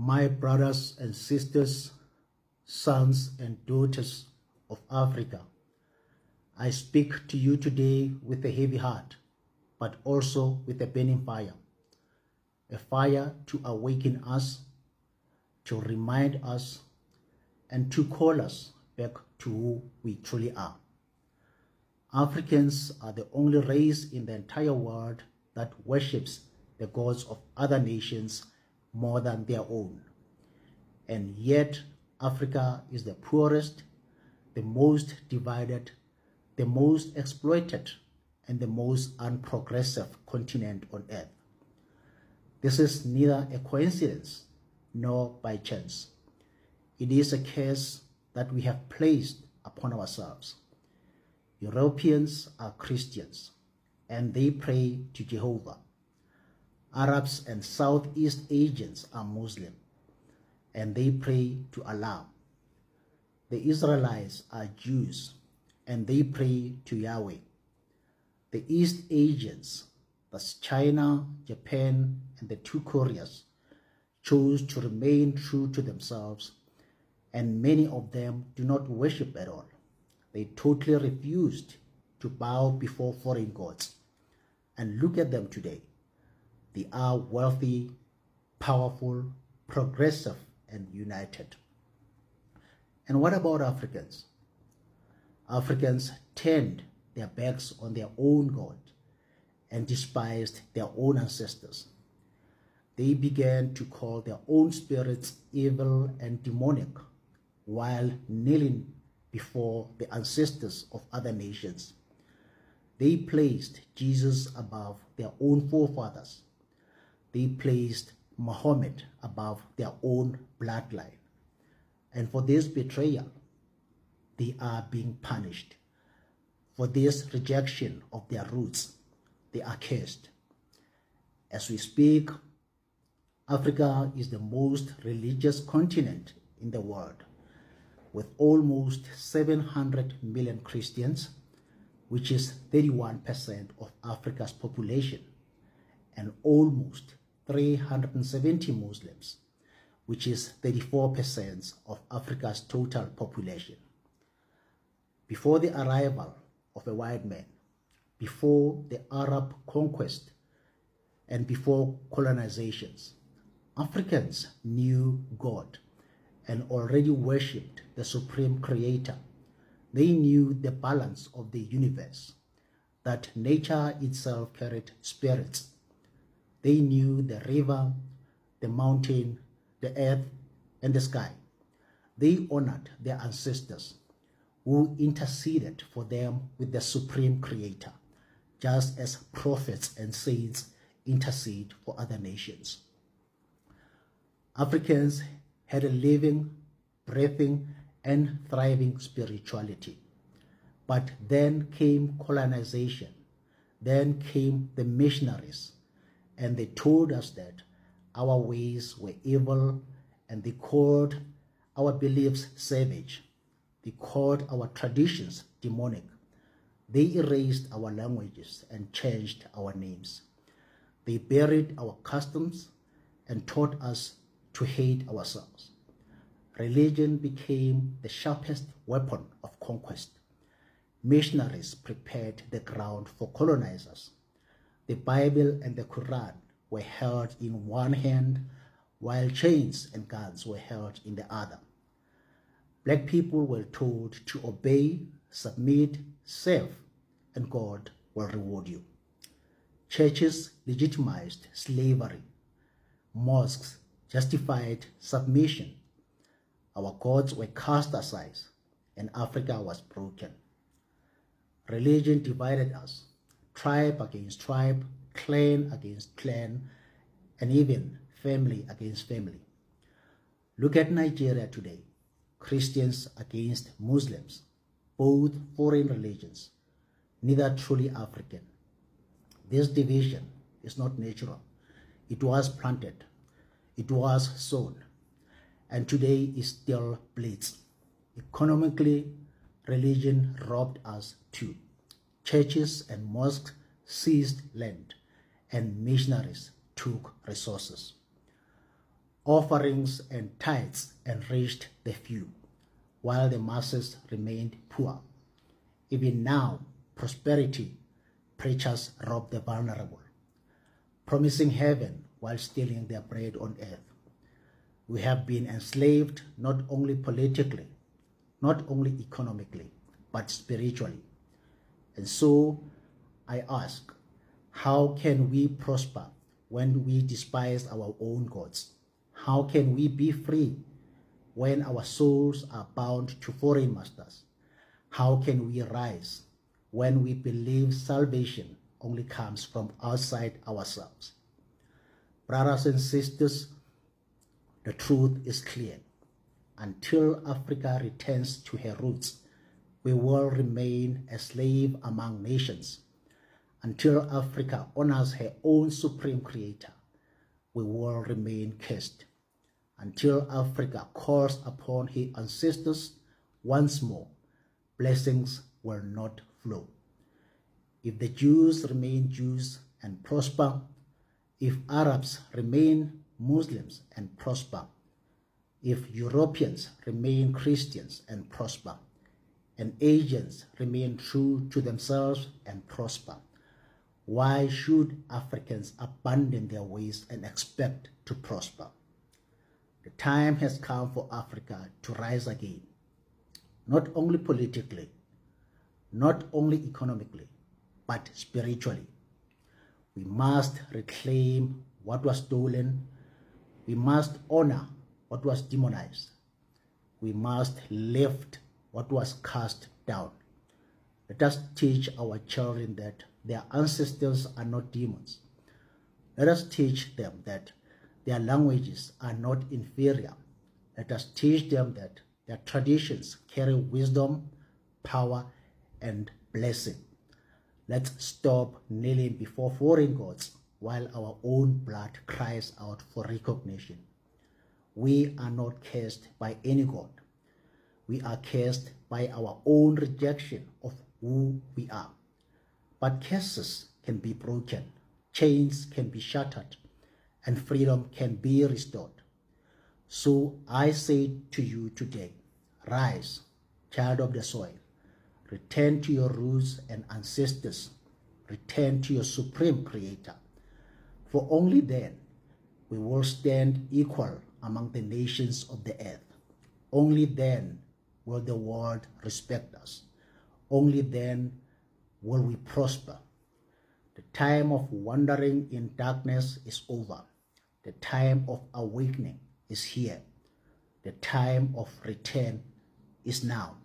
My brothers and sisters, sons and daughters of Africa, I speak to you today with a heavy heart, but also with a burning fire. A fire to awaken us, to remind us, and to call us back to who we truly are. Africans are the only race in the entire world that worships the gods of other nations more than their own. And yet, Africa is the poorest, the most divided, the most exploited, and the most unprogressive continent on earth. This is neither a coincidence nor by chance. It is a curse that we have placed upon ourselves. Europeans are Christians, and they pray to Jehovah. Arabs and Southeast Asians are Muslim, and they pray to Allah. The Israelites are Jews, and they pray to Yahweh. The East Asians, that's China, Japan, and the two Koreas, chose to remain true to themselves, and many of them do not worship at all. They totally refused to bow before foreign gods. And look at them today. They are wealthy, powerful, progressive, and united. And what about Africans? Africans turned their backs on their own God and despised their own ancestors. They began to call their own spirits evil and demonic while kneeling before the ancestors of other nations. They placed Jesus above their own forefathers. They placed Muhammad above their own bloodline. And for this betrayal, they are being punished. For this rejection of their roots, they are cursed. As we speak, Africa is the most religious continent in the world, with almost 700 million Christians, which is 31% of Africa's population, and almost 370 Muslims, which is 34% of Africa's total population. Before the arrival of a white man, before the Arab conquest, and before colonizations, Africans knew God and already worshipped the Supreme Creator. They knew the balance of the universe, that nature itself carried spirits. They knew the river, the mountain, the earth, and the sky. They honored their ancestors who interceded for them with the Supreme Creator, just as prophets and saints intercede for other nations. Africans had a living, breathing, and thriving spirituality. But then came colonization. Then came the missionaries, and they told us that our ways were evil, and they called our beliefs savage. They called our traditions demonic. They erased our languages and changed our names. They buried our customs and taught us to hate ourselves. Religion became the sharpest weapon of conquest. Missionaries prepared the ground for colonizers. The Bible and the Quran were held in one hand, while chains and guns were held in the other. Black people were told to obey, submit, serve, and God will reward you. Churches legitimized slavery. Mosques justified submission. Our gods were cast aside, and Africa was broken. Religion divided us, tribe against tribe, clan against clan, and even family against family. Look at Nigeria today. Christians against Muslims, both foreign religions, neither truly African. This division is not natural. It was planted. It was sown. And today it still bleeds. Economically, religion robbed us too. Churches and mosques seized land, and missionaries took resources. Offerings and tithes enriched the few, while the masses remained poor. Even now, prosperity preachers rob the vulnerable, promising heaven while stealing their bread on earth. We have been enslaved not only politically, not only economically, but spiritually. And so I ask, how can we prosper when we despise our own gods? How can we be free when our souls are bound to foreign masters? How can we rise when we believe salvation only comes from outside ourselves? Brothers and sisters, the truth is clear. Until Africa returns to her roots, we will remain a slave among nations. Until Africa honors her own supreme creator, we will remain cursed. Until Africa calls upon her ancestors once more, blessings will not flow. If the Jews remain Jews and prosper, if Arabs remain Muslims and prosper, if Europeans remain Christians and prosper, and Asians remain true to themselves and prosper, why should Africans abandon their ways and expect to prosper? The time has come for Africa to rise again, not only politically, not only economically, but spiritually. We must reclaim what was stolen. We must honor what was demonized. We must lift what was cast down. Let us teach our children that their ancestors are not demons. Let us teach them that their languages are not inferior. Let us teach them that their traditions carry wisdom, power, and blessing. Let's stop kneeling before foreign gods while our own blood cries out for recognition. We are not cursed by any god. We are cursed by our own rejection of who we are. But curses can be broken, chains can be shattered, and freedom can be restored. So I say to you today, rise, child of the soil, return to your roots and ancestors, return to your supreme creator. For only then we will stand equal among the nations of the earth. Only then will the world respect us. Only then will we prosper. The time of wandering in darkness is over. The time of awakening is here. The time of return is now.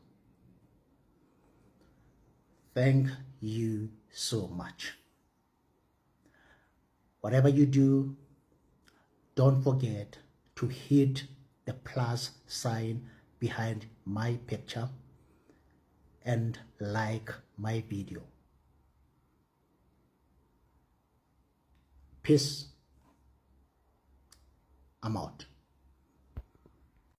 Thank you so much. Whatever you do, don't forget to hit the plus sign behind my picture and like my video. Peace. I'm out.